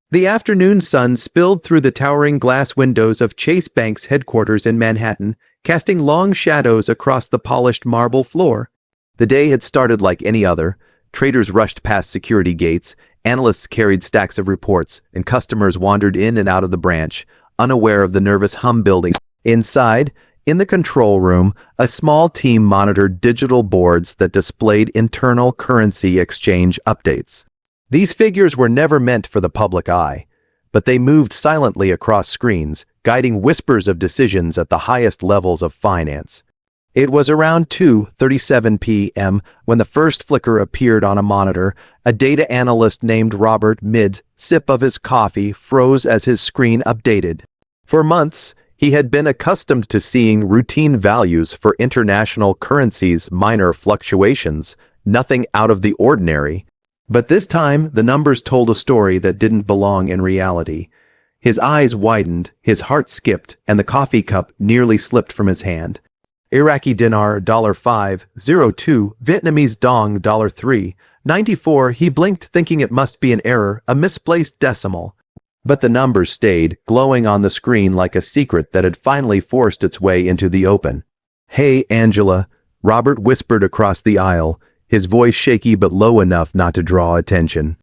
The afternoon sun spilled through the towering glass windows of Chase Bank's headquarters in Manhattan, casting long shadows across the polished marble floor. The day had started like any other. Traders rushed past security gates, analysts carried stacks of reports, and customers wandered in and out of the branch, unaware of the nervous hum building. Inside, in the control room, a small team monitored digital boards that displayed internal currency exchange updates. These figures were never meant for the public eye, but they moved silently across screens, guiding whispers of decisions at the highest levels of finance. It was around 2:37 p.m. when the first flicker appeared on a monitor. A data analyst named Robert, mid-sip of his coffee, froze as his screen updated. For months, he had been accustomed to seeing routine values for international currencies, minor fluctuations, nothing out of the ordinary. But this time, the numbers told a story that didn't belong in reality. His eyes widened, his heart skipped, and the coffee cup nearly slipped from his hand. Iraqi Dinar $5.02, Vietnamese Dong $3.94. He blinked, thinking it must be an error, a misplaced decimal. But the numbers stayed, glowing on the screen like a secret that had finally forced its way into the open. "Hey, Angela," Robert whispered across the aisle, his voice shaky but low enough not to draw attention.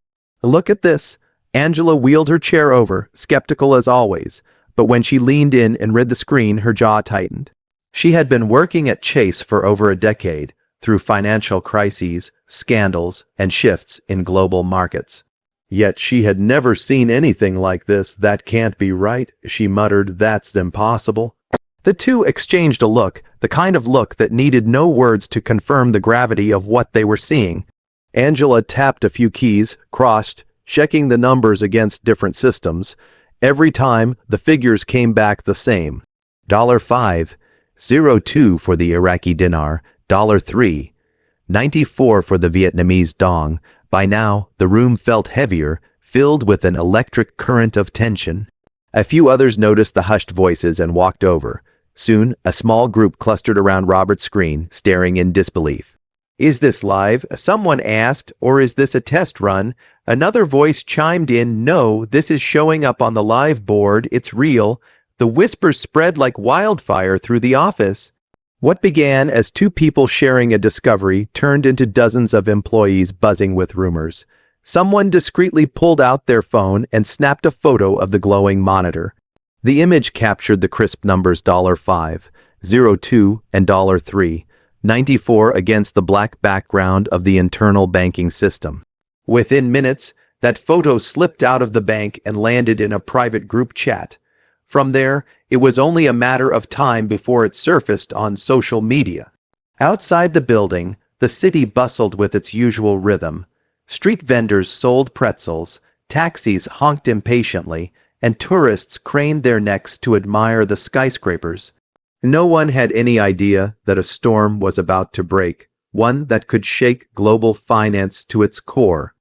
"Look at this." Angela wheeled her chair over, skeptical as always, but when she leaned in and read the screen, her jaw tightened. She had been working at Chase for over a decade, through financial crises, scandals, and shifts in global markets. Yet she had never seen anything like this. "That can't be right," she muttered. "That's impossible." The two exchanged a look, the kind of look that needed no words to confirm the gravity of what they were seeing. Angela tapped a few keys, crossed, checking the numbers against different systems. Every time, the figures came back the same. $5.02 for the Iraqi Dinar, $3.94 for the Vietnamese Dong. By now, the room felt heavier, filled with an electric current of tension. A few others noticed the hushed voices and walked over. Soon, a small group clustered around Robert's screen, staring in disbelief. "Is this live?" someone asked, "or is this a test run?" Another voice chimed in, "No, this is showing up on the live board. It's real." The whispers spread like wildfire through the office. What began as two people sharing a discovery turned into dozens of employees buzzing with rumors. Someone discreetly pulled out their phone and snapped a photo of the glowing monitor. The image captured the crisp numbers $5.02 and $3.94 against the black background of the internal banking system. Within minutes, that photo slipped out of the bank and landed in a private group chat. From there, it was only a matter of time before it surfaced on social media. Outside the building, the city bustled with its usual rhythm. Street vendors sold pretzels, taxis honked impatiently, and tourists craned their necks to admire the skyscrapers. No one had any idea that a storm was about to break, one that could shake global finance to its core.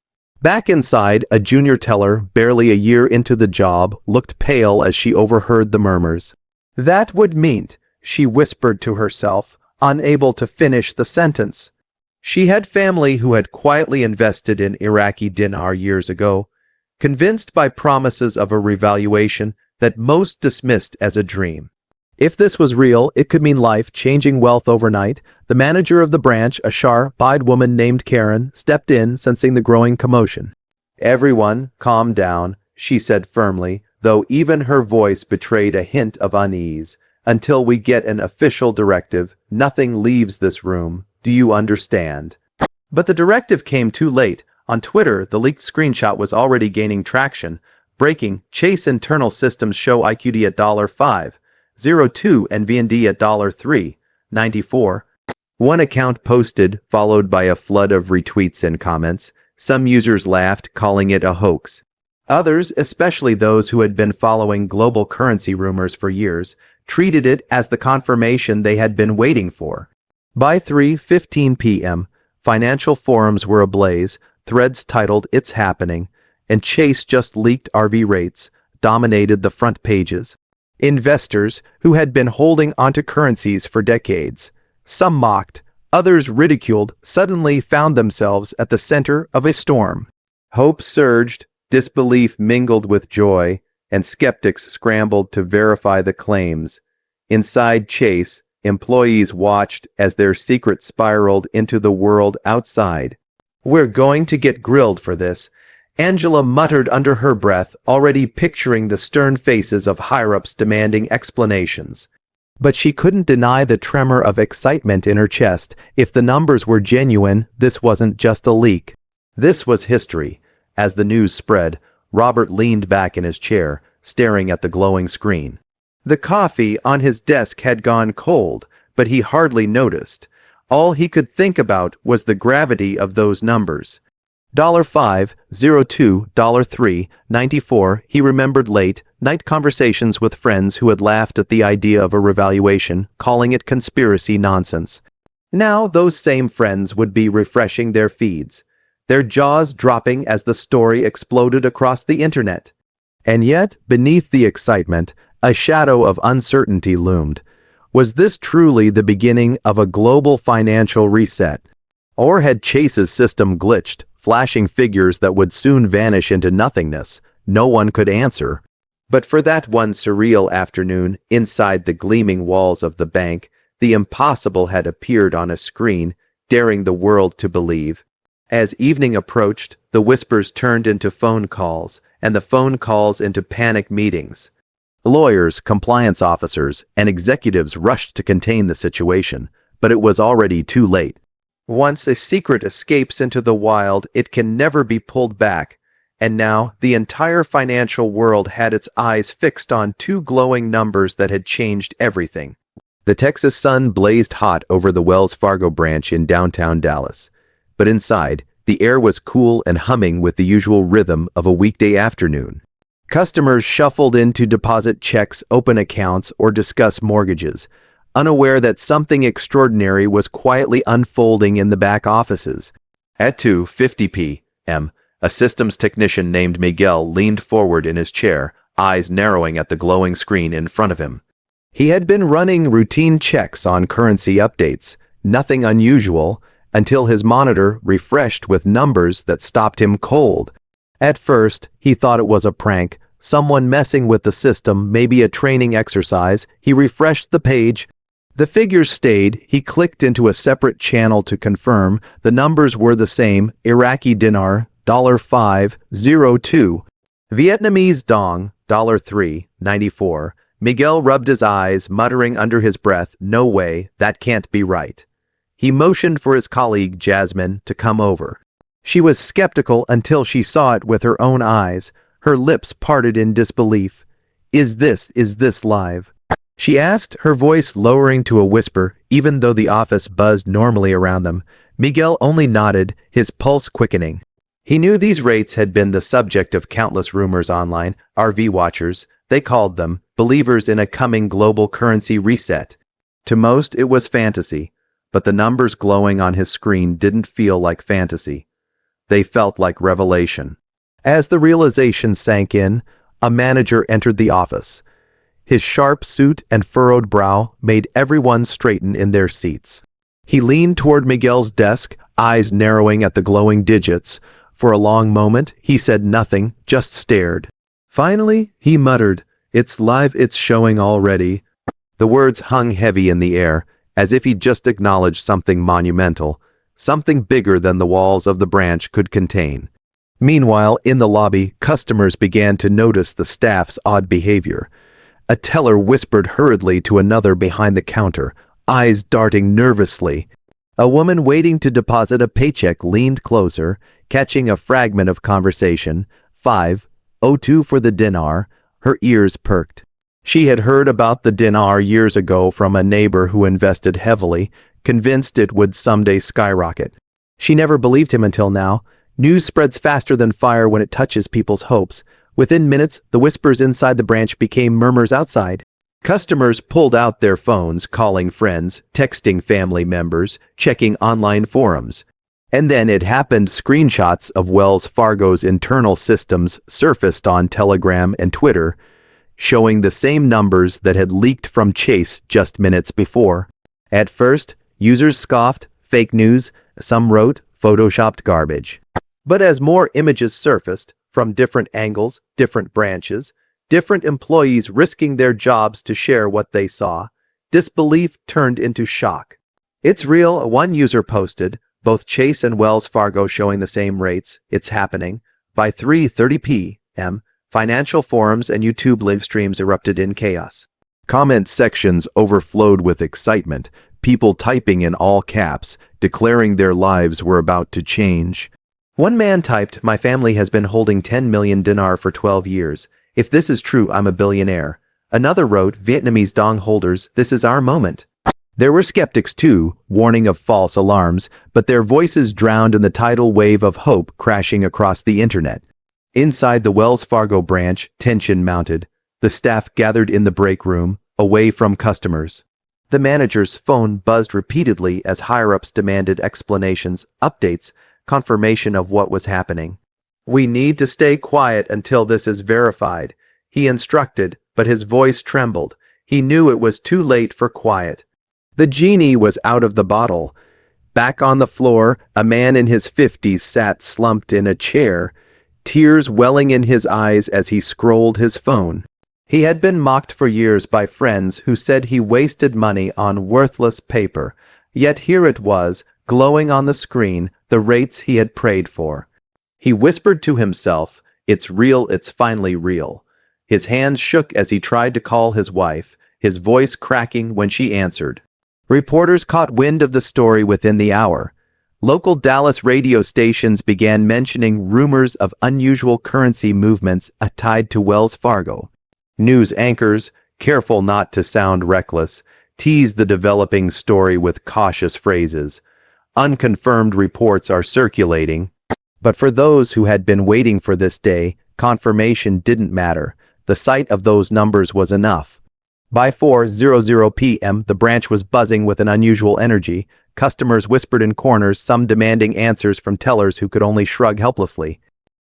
Back inside, a junior teller, barely a year into the job, looked pale as she overheard the murmurs. "That would mean," she whispered to herself, unable to finish the sentence. She had family who had quietly invested in Iraqi Dinar years ago, convinced by promises of a revaluation that most dismissed as a dream. If this was real, it could mean life-changing wealth overnight. The manager of the branch, a sharp-eyed woman named Karen, stepped in, sensing the growing commotion. "Everyone, calm down," she said firmly, though even her voice betrayed a hint of unease. "Until we get an official directive, nothing leaves this room. Do you understand?" But the directive came too late. On Twitter, the leaked screenshot was already gaining traction. Breaking, Chase internal systems show IQD at $5.02 and VND at $3.94. One account posted, followed by a flood of retweets and comments. Some users laughed, calling it a hoax. Others, especially those who had been following global currency rumors for years, treated it as the confirmation they had been waiting for. By 3:15 p.m., financial forums were ablaze, threads titled "It's Happening," and Chase just leaked RV rates dominated the front pages. Investors, who had been holding onto currencies for decades, some mocked, others ridiculed, suddenly found themselves at the center of a storm. Hope surged, Disbelief mingled with joy, and skeptics scrambled to verify the claims. Inside Chase, employees watched as their secret spiraled into the world outside. "We're going to get grilled for this," Angela muttered under her breath, already picturing the stern faces of higher-ups demanding explanations. But she couldn't deny the tremor of excitement in her chest. If the numbers were genuine, this wasn't just a leak. This was history. As the news spread, Robert leaned back in his chair, staring at the glowing screen. The coffee on his desk had gone cold, but he hardly noticed. All he could think about was the gravity of those numbers. $5.02, $3.94, he remembered late night conversations with friends who had laughed at the idea of a revaluation, calling it conspiracy nonsense. Now those same friends would be refreshing their feeds, their jaws dropping as the story exploded across the internet. And yet, beneath the excitement, a shadow of uncertainty loomed. Was this truly the beginning of a global financial reset? Or had Chase's system glitched, flashing figures that would soon vanish into nothingness? No one could answer. But for that one surreal afternoon, inside the gleaming walls of the bank, the impossible had appeared on a screen, daring the world to believe. As evening approached, the whispers turned into phone calls, and the phone calls into panic meetings. Lawyers, compliance officers, and executives rushed to contain the situation, but it was already too late. Once a secret escapes into the wild, it can never be pulled back, and now the entire financial world had its eyes fixed on two glowing numbers that had changed everything. The Texas sun blazed hot over the Wells Fargo branch in downtown Dallas, but inside, the air was cool and humming with the usual rhythm of a weekday afternoon. Customers shuffled in to deposit checks, open accounts, or discuss mortgages, unaware that something extraordinary was quietly unfolding in the back offices. At 2:50 p.m., a systems technician named Miguel leaned forward in his chair, eyes narrowing at the glowing screen in front of him. He had been running routine checks on currency updates, nothing unusual, until his monitor refreshed with numbers that stopped him cold. At first, he thought it was a prank, someone messing with the system, maybe a training exercise. He refreshed the page. The figures stayed. He clicked into a separate channel to confirm. The numbers were the same: Iraqi Dinar, $5.02. Vietnamese Dong, $3.94. Miguel rubbed his eyes, muttering under his breath, "No way, that can't be right." He motioned for his colleague, Jasmine, to come over. She was skeptical until she saw it with her own eyes. Her lips parted in disbelief. Is this live?" she asked, her voice lowering to a whisper, even though the office buzzed normally around them. Miguel only nodded, his pulse quickening. He knew these rates had been the subject of countless rumors online. RV watchers, they called them, believers in a coming global currency reset. To most, it was fantasy, but the numbers glowing on his screen didn't feel like fantasy. They felt like revelation. As the realization sank in, a manager entered the office. His sharp suit and furrowed brow made everyone straighten in their seats. He leaned toward Miguel's desk, eyes narrowing at the glowing digits. For a long moment, he said nothing, just stared. Finally, he muttered, "It's live, it's showing already." The words hung heavy in the air, as if he'd just acknowledged something monumental, something bigger than the walls of the branch could contain. Meanwhile, in the lobby, customers began to notice the staff's odd behavior. A teller whispered hurriedly to another behind the counter, eyes darting nervously. A woman waiting to deposit a paycheck leaned closer, catching a fragment of conversation. $5.02 for the dinar. Her ears perked. She had heard about the dinar years ago from a neighbor who invested heavily, convinced it would someday skyrocket. She never believed him until now. News spreads faster than fire when it touches people's hopes. Within minutes, the whispers inside the branch became murmurs outside. Customers pulled out their phones, calling friends, texting family members, checking online forums. And then it happened. Screenshots of Wells Fargo's internal systems surfaced on Telegram and Twitter, showing the same numbers that had leaked from Chase just minutes before. At first, users scoffed, fake news, some wrote, photoshopped garbage. But as more images surfaced, from different angles, different branches, different employees risking their jobs to share what they saw. Disbelief turned into shock. "It's real," one user posted, both Chase and Wells Fargo showing the same rates. "It's happening." By 3:30 p.m., financial forums and YouTube live streams erupted in chaos. Comment sections overflowed with excitement, people typing in all caps, declaring their lives were about to change. One man typed, "My family has been holding 10 million dinar for 12 years. If this is true, I'm a billionaire." Another wrote, "Vietnamese Dong holders, this is our moment." There were skeptics too, warning of false alarms, but their voices drowned in the tidal wave of hope crashing across the internet. Inside the Wells Fargo branch, tension mounted. The staff gathered in the break room, away from customers. The manager's phone buzzed repeatedly as higher-ups demanded explanations, updates, confirmation of what was happening. "We need to stay quiet until this is verified," he instructed, but his voice trembled. He knew it was too late for quiet. The genie was out of the bottle. Back on the floor, a man in his 50s sat slumped in a chair, tears welling in his eyes as he scrolled his phone. He had been mocked for years by friends who said he wasted money on worthless paper, yet here it was, glowing on the screen, the rates he had prayed for. He whispered to himself, "It's real, it's finally real." His hands shook as he tried to call his wife, his voice cracking when she answered. Reporters caught wind of the story within the hour. Local Dallas radio stations began mentioning rumors of unusual currency movements tied to Wells Fargo. News anchors, careful not to sound reckless, teased the developing story with cautious phrases. Unconfirmed reports are circulating, but for those who had been waiting for this day, confirmation didn't matter. The sight of those numbers was enough. By 4:00 p.m., the branch was buzzing with an unusual energy. Customers whispered in corners, some demanding answers from tellers who could only shrug helplessly.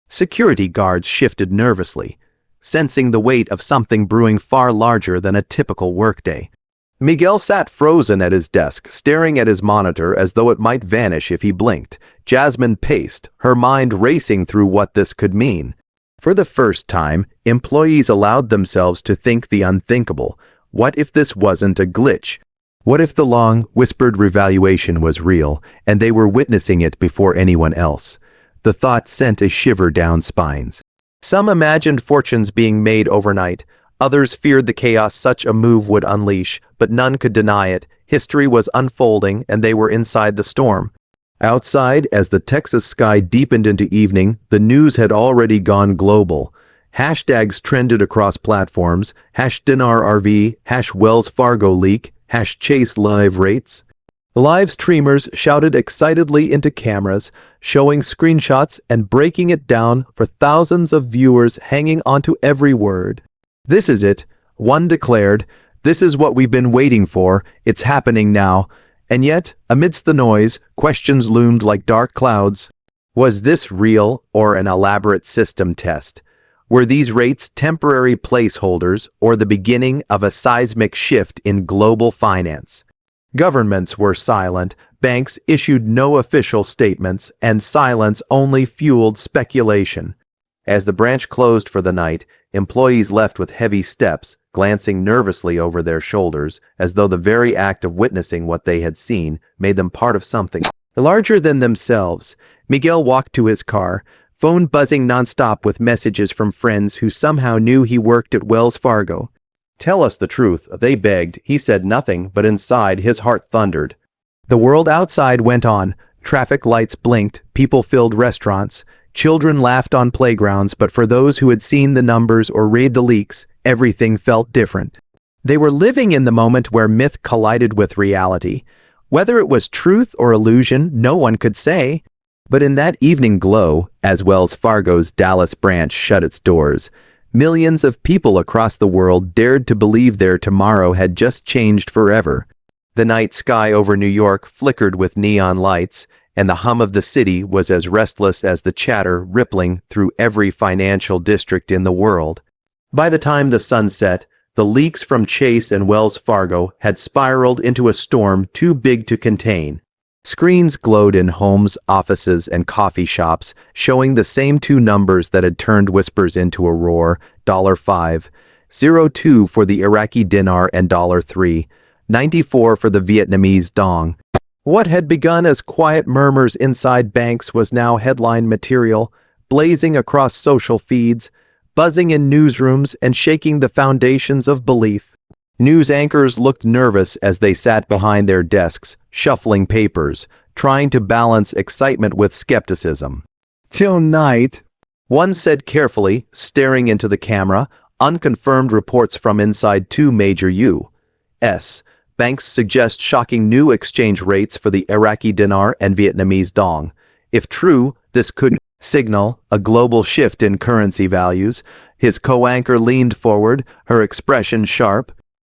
Security guards shifted nervously, sensing the weight of something brewing far larger than a typical workday. Miguel sat frozen at his desk, staring at his monitor as though it might vanish if he blinked. Jasmine paced, her mind racing through what this could mean. For the first time, employees allowed themselves to think the unthinkable. What if this wasn't a glitch? What if the long, whispered revaluation was real, and they were witnessing it before anyone else? The thought sent a shiver down spines. Some imagined fortunes being made overnight. Others feared the chaos such a move would unleash, but none could deny it. History was unfolding, and they were inside the storm. Outside, as the Texas sky deepened into evening, the news had already gone global. Hashtags trended across platforms, #DinarRV, #Wells Fargo leak, #Chase live rates. Live streamers shouted excitedly into cameras, showing screenshots and breaking it down for thousands of viewers hanging onto every word. "This is it," one declared. "This is what we've been waiting for. It's happening now." And yet, amidst the noise, questions loomed like dark clouds. Was this real or an elaborate system test? Were these rates temporary placeholders or the beginning of a seismic shift in global finance? Governments were silent, banks issued no official statements, and silence only fueled speculation. As the branch closed for the night, employees left with heavy steps, glancing nervously over their shoulders, as though the very act of witnessing what they had seen made them part of something larger than themselves. Miguel walked to his car, phone buzzing nonstop with messages from friends who somehow knew he worked at Wells Fargo. "Tell us the truth," they begged. He said nothing, but inside his heart thundered. The world outside went on. Traffic lights blinked, people filled restaurants, children laughed on playgrounds, but for those who had seen the numbers or read the leaks, everything felt different. They were living in the moment where myth collided with reality. Whether it was truth or illusion, no one could say. But in that evening glow, as Wells Fargo's Dallas branch shut its doors, millions of people across the world dared to believe their tomorrow had just changed forever. The night sky over New York flickered with neon lights, and the hum of the city was as restless as the chatter rippling through every financial district in the world. By the time the sun set, the leaks from Chase and Wells Fargo had spiraled into a storm too big to contain. Screens glowed in homes, offices, and coffee shops, showing the same two numbers that had turned whispers into a roar: $5.02 for the Iraqi Dinar and $3.94 for the Vietnamese Dong. What had begun as quiet murmurs inside banks was now headline material, blazing across social feeds, buzzing in newsrooms, and shaking the foundations of belief. News anchors looked nervous as they sat behind their desks, shuffling papers, trying to balance excitement with skepticism. "Tonight," one said carefully, staring into the camera, unconfirmed reports from inside two major U.S. banks suggest shocking new exchange rates for the Iraqi Dinar and Vietnamese Dong. If true, this could signal a global shift in currency values. His co-anchor leaned forward, her expression sharp.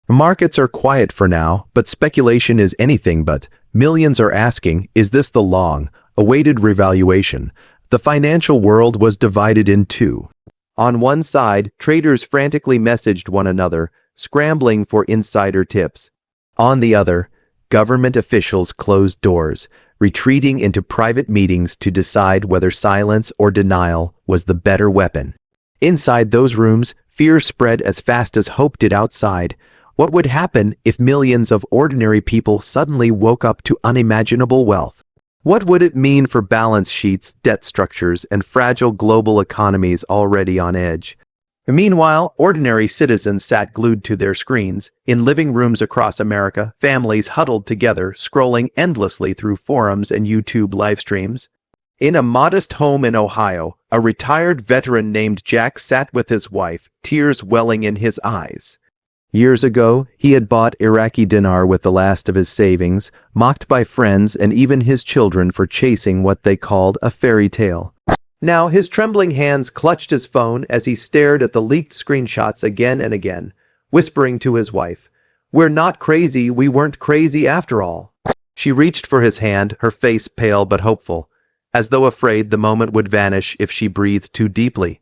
"Markets are quiet for now, but speculation is anything but. Millions are asking, is this the long-awaited revaluation?" The financial world was divided in two. On one side, traders frantically messaged one another, scrambling for insider tips. On the other, government officials closed doors, retreating into private meetings to decide whether silence or denial was the better weapon. Inside those rooms, fear spread as fast as hope did outside. What would happen if millions of ordinary people suddenly woke up to unimaginable wealth? What would it mean for balance sheets, debt structures, and fragile global economies already on edge? Meanwhile, ordinary citizens sat glued to their screens. In living rooms across America, families huddled together, scrolling endlessly through forums and YouTube live streams. In a modest home in Ohio, a retired veteran named Jack sat with his wife, tears welling in his eyes. Years ago, he had bought Iraqi dinar with the last of his savings, mocked by friends and even his children for chasing what they called a fairy tale. Now, his trembling hands clutched his phone as he stared at the leaked screenshots again and again, whispering to his wife, "We're not crazy, we weren't crazy after all." She reached for his hand, her face pale but hopeful, as though afraid the moment would vanish if she breathed too deeply.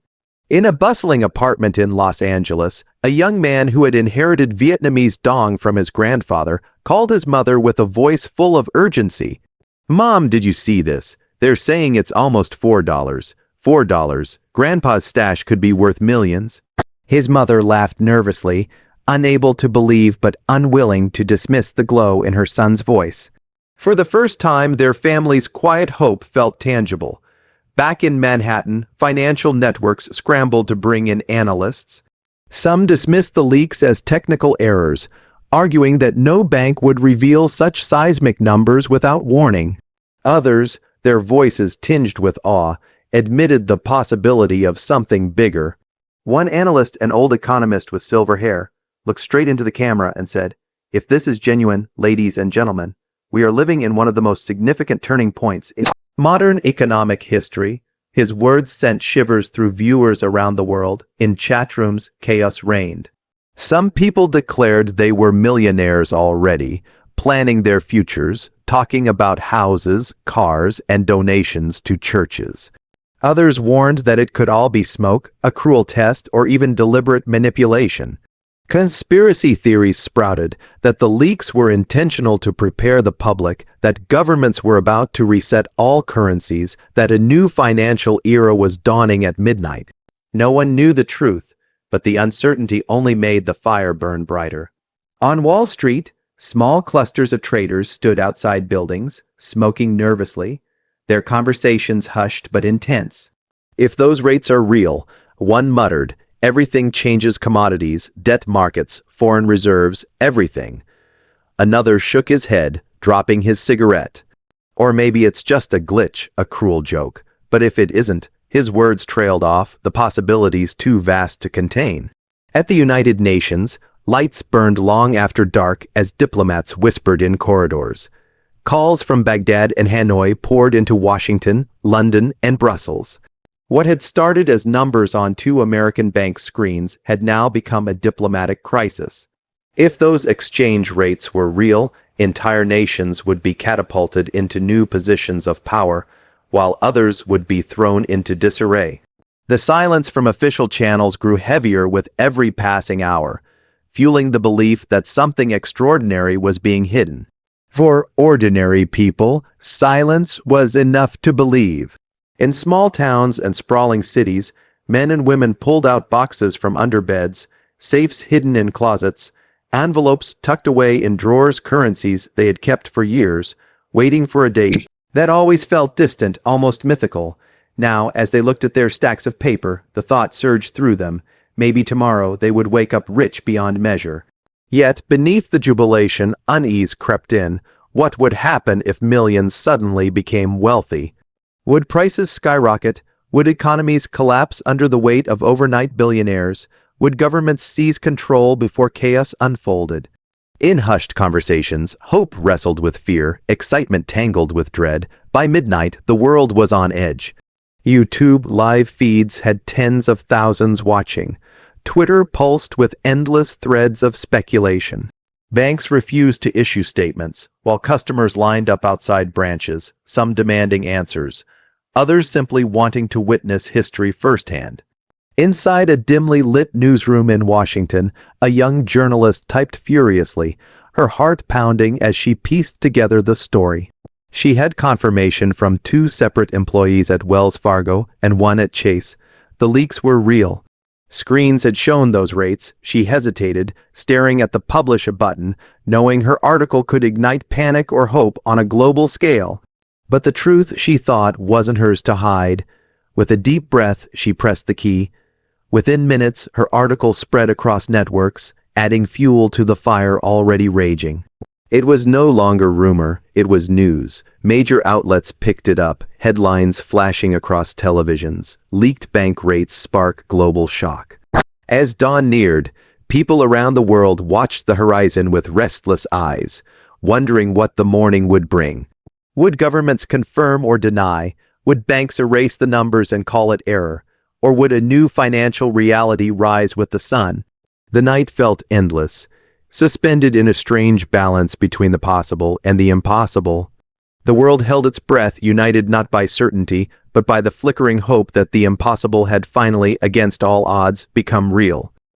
In a bustling apartment in Los Angeles, a young man who had inherited Vietnamese Dong from his grandfather called his mother with a voice full of urgency. "Mom, did you see this? They're saying it's almost $4. $4. Grandpa's stash could be worth millions." His mother laughed nervously, unable to believe but unwilling to dismiss the glow in her son's voice. For the first time, their family's quiet hope felt tangible. Back in Manhattan, financial networks scrambled to bring in analysts. Some dismissed the leaks as technical errors, arguing that no bank would reveal such seismic numbers without warning. Others, their voices tinged with awe, admitted the possibility of something bigger. One analyst, an old economist with silver hair, looked straight into the camera and said, "If this is genuine, ladies and gentlemen, we are living in one of the most significant turning points in modern economic history." His words sent shivers through viewers around the world. In chat rooms, chaos reigned. Some people declared they were millionaires already, planning their futures, talking about houses, cars, and donations to churches. Others warned that it could all be smoke, a cruel test, or even deliberate manipulation. Conspiracy theories sprouted that the leaks were intentional to prepare the public, that governments were about to reset all currencies, that a new financial era was dawning at midnight. No one knew the truth, but the uncertainty only made the fire burn brighter. On Wall Street, small clusters of traders stood outside buildings, smoking nervously, their conversations hushed but intense. "If those rates are real," one muttered, "everything changes: commodities, debt markets, foreign reserves, everything." Another shook his head, dropping his cigarette. "Or maybe it's just a glitch, a cruel joke. But if it isn't," his words trailed off, the possibilities too vast to contain. At the United Nations, lights burned long after dark as diplomats whispered in corridors. Calls from Baghdad and Hanoi poured into Washington, London, and Brussels. What had started as numbers on two American bank screens had now become a diplomatic crisis. If those exchange rates were real, entire nations would be catapulted into new positions of power, while others would be thrown into disarray. The silence from official channels grew heavier with every passing hour, fueling the belief that something extraordinary was being hidden. For ordinary people, silence was enough to believe. In small towns and sprawling cities, men and women pulled out boxes from under beds, safes hidden in closets, envelopes tucked away in drawers, currencies they had kept for years, waiting for a date that always felt distant, almost mythical. Now, as they looked at their stacks of paper, the thought surged through them, maybe tomorrow they would wake up rich beyond measure. Yet, beneath the jubilation, unease crept in. What would happen if millions suddenly became wealthy? Would prices skyrocket? Would economies collapse under the weight of overnight billionaires? Would governments seize control before chaos unfolded? In hushed conversations, hope wrestled with fear, excitement tangled with dread. By midnight, the world was on edge. YouTube live feeds had tens of thousands watching. Twitter pulsed with endless threads of speculation. Banks refused to issue statements, while customers lined up outside branches, some demanding answers, others simply wanting to witness history firsthand. Inside a dimly lit newsroom in Washington, a young journalist typed furiously, her heart pounding as she pieced together the story. She had confirmation from 2 separate employees at Wells Fargo and 1 at Chase. The leaks were real. Screens had shown those rates. She hesitated, staring at the publish button, knowing her article could ignite panic or hope on a global scale. But the truth, she thought, wasn't hers to hide. With a deep breath, she pressed the key. Within minutes, her article spread across networks, adding fuel to the fire already raging. It was no longer rumor, it was news. Major outlets picked it up, headlines flashing across televisions. Leaked bank rates spark global shock. As dawn neared, people around the world watched the horizon with restless eyes, wondering what the morning would bring. Would governments confirm or deny? Would banks erase the numbers and call it error? Or would a new financial reality rise with the sun? The night felt endless, suspended in a strange balance between the possible and the impossible. The world held its breath, united not by certainty, but by the flickering hope that the impossible had finally, against all odds, become real.